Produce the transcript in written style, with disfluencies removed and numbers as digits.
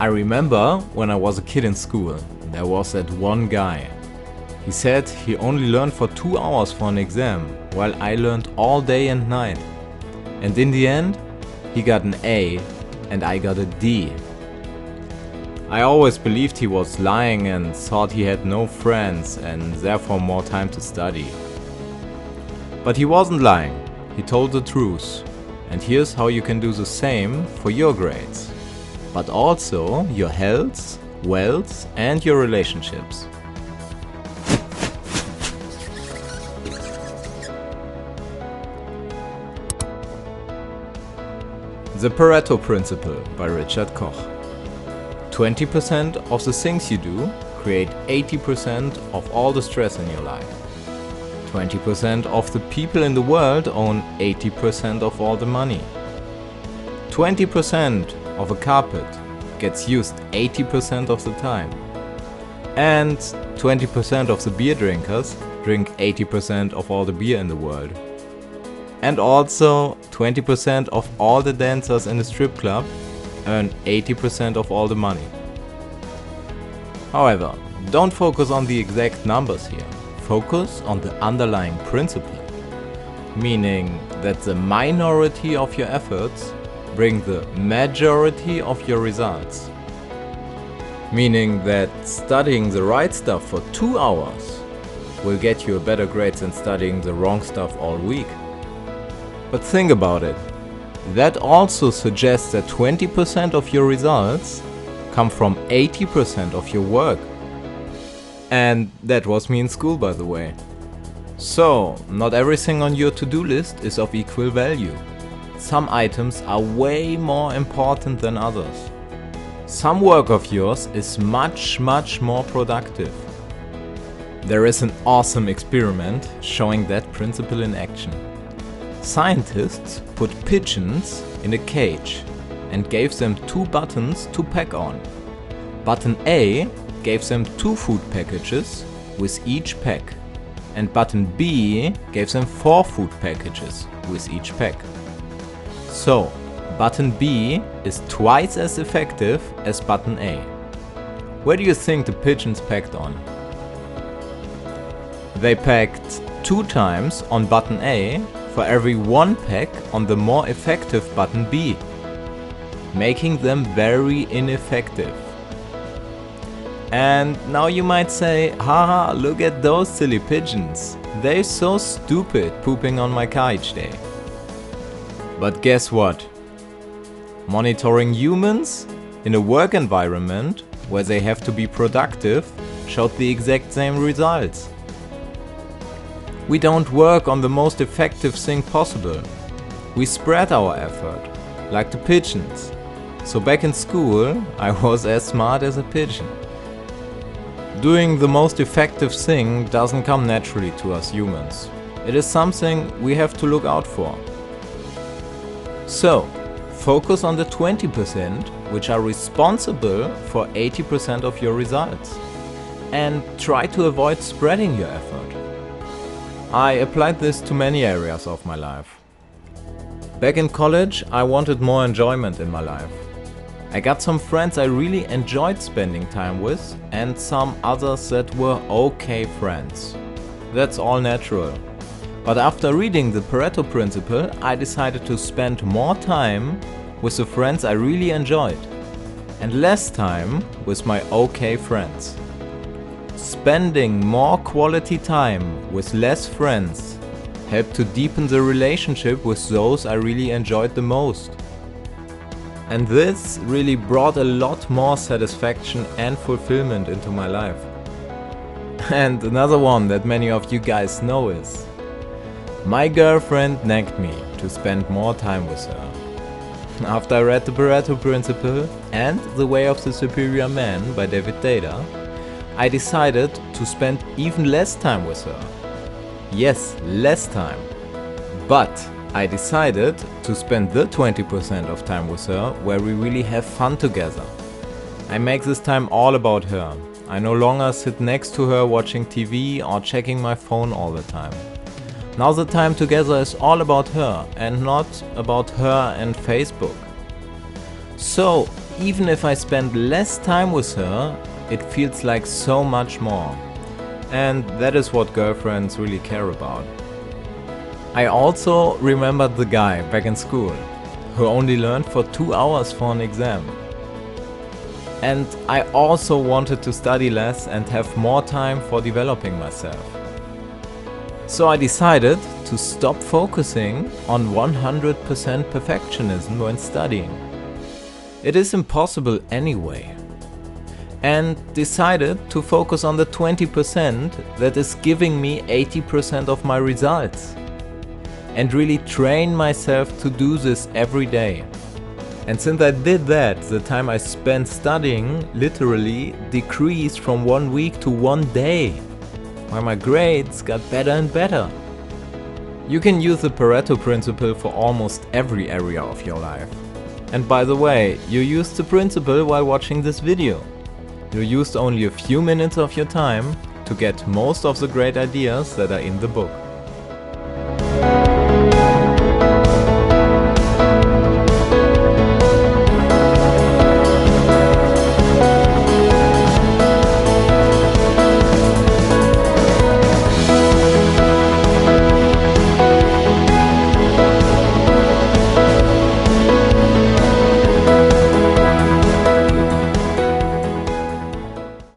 I remember when I was a kid in school, there was that one guy. He said he only learned for 2 hours for an exam, while I learned all day and night. And in the end, he got an A and I got a D. I always believed he was lying and thought he had no friends and therefore more time to study. But he wasn't lying, he told the truth. And here's how you can do the same for your grades, but also your health, wealth and your relationships. The Pareto Principle by Richard Koch. 20% of the things you do create 80% of all the stress in your life. 20% of the people in the world own 80% of all the money. 20% of a carpet gets used 80% of the time. And 20% of the beer drinkers drink 80% of all the beer in the world. And also 20% of all the dancers in the strip club earn 80% of all the money. However, don't focus on the exact numbers here. Focus on the underlying principle, meaning that the minority of your efforts bring the majority of your results. Meaning that studying the right stuff for 2 hours will get you a better grade than studying the wrong stuff all week. But think about it. That also suggests that 20% of your results come from 80% of your work. And that was me in school, by the way. So, not everything on your to-do list is of equal value. Some items are way more important than others. Some work of yours is much more productive. There is an awesome experiment showing that principle in action. Scientists put pigeons in a cage and gave them 2 buttons to peck on. Button A gave them 2 food packages with each peck, and button B gave them 4 food packages with each peck. So, button B is twice as effective as button A. Where do you think the pigeons pecked on? They pecked 2 times on button A for every 1 peck on the more effective button B, making them very ineffective. And now you might say, haha, look at those silly pigeons. They're so stupid pooping on my car each day. But guess what? Monitoring humans in a work environment where they have to be productive showed the exact same results. We don't work on the most effective thing possible. We spread our effort, like the pigeons. So back in school, I was as smart as a pigeon. Doing the most effective thing doesn't come naturally to us humans. It is something we have to look out for. So, focus on the 20% which are responsible for 80% of your results. And try to avoid spreading your effort. I applied this to many areas of my life. Back in college, I wanted more enjoyment in my life. I got some friends I really enjoyed spending time with and some others that were okay friends. That's all natural. But after reading the Pareto Principle, I decided to spend more time with the friends I really enjoyed and less time with my okay friends. Spending more quality time with less friends helped to deepen the relationship with those I really enjoyed the most. And this really brought a lot more satisfaction and fulfillment into my life. And another one that many of you guys know is, my girlfriend nagged me to spend more time with her. After I read the Pareto Principle and The Way of the Superior Man by David Data, I decided to spend even less time with her. Yes, less time. But I decided to spend the 20% of time with her where we really have fun together. I make this time all about her. I no longer sit next to her watching TV or checking my phone all the time. Now the time together is all about her and not about her and Facebook. So, even if I spend less time with her, it feels like so much more. And that is what girlfriends really care about. I also remembered the guy back in school who only learned for 2 hours for an exam. And I also wanted to study less and have more time for developing myself. So I decided to stop focusing on 100% perfectionism when studying. It is impossible anyway. And decided to focus on the 20% that is giving me 80% of my results. And really train myself to do this every day. And since I did that, the time I spent studying literally decreased from 1 week to 1 day, while my grades got better and better. You can use the Pareto Principle for almost every area of your life. And by the way, you used the principle while watching this video. You used only a few minutes of your time to get most of the great ideas that are in the book.